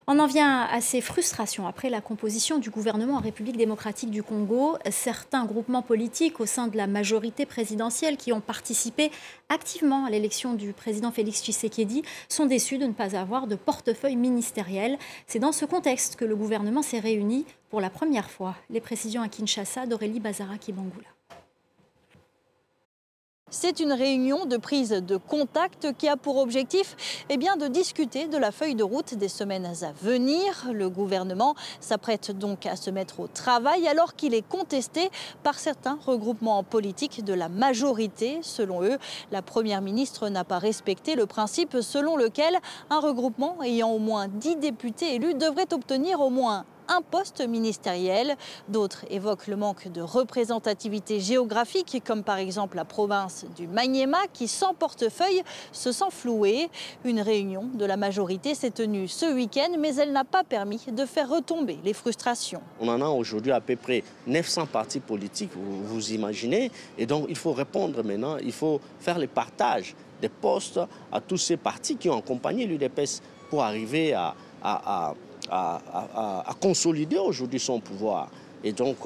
On en vient à ces frustrations après la composition du gouvernement en République démocratique du Congo. Certains groupements politiques au sein de la majorité présidentielle qui ont participé activement à l'élection du président Félix Tshisekedi sont déçus de ne pas avoir de portefeuille ministériel. C'est dans ce contexte que le gouvernement s'est réuni pour la première fois. Les précisions à Kinshasa d'Aurélie Bazara-Kibangula. C'est une réunion de prise de contact qui a pour objectif de discuter de la feuille de route des semaines à venir. Le gouvernement s'apprête donc à se mettre au travail alors qu'il est contesté par certains regroupements politiques de la majorité. Selon eux, la première ministre n'a pas respecté le principe selon lequel un regroupement ayant au moins 10 députés élus devrait obtenir au moins un poste ministériel. D'autres évoquent le manque de représentativité géographique, comme par exemple la province du Maniema, qui sans portefeuille se sent flouée. Une réunion de la majorité s'est tenue ce week-end, mais elle n'a pas permis de faire retomber les frustrations. On en a aujourd'hui à peu près 900 partis politiques, vous imaginez, et donc il faut répondre maintenant, il faut faire le partage des postes à tous ces partis qui ont accompagné l'UDPS pour arriver à consolider aujourd'hui son pouvoir. Et donc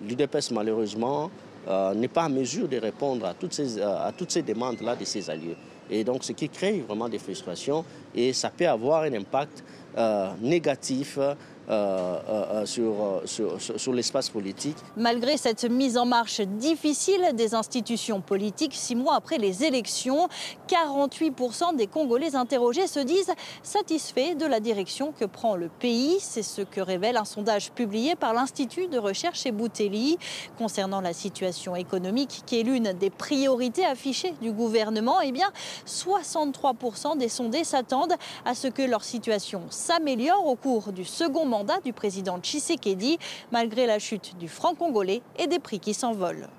l'UDPS malheureusement n'est pas en mesure de répondre à toutes ces demandes-là de ses alliés. Et donc ce qui crée vraiment des frustrations et ça peut avoir un impact négatif sur l'espace politique. Malgré cette mise en marche difficile des institutions politiques, 6 mois après les élections, 48% des Congolais interrogés se disent satisfaits de la direction que prend le pays. C'est ce que révèle un sondage publié par l'Institut de recherche Ebouteli. Concernant la situation économique, qui est l'une des priorités affichées du gouvernement, 63% des sondés s'attendent à ce que leur situation s'améliore au cours du second mandat du président Tshisekedi, malgré la chute du franc congolais et des prix qui s'envolent.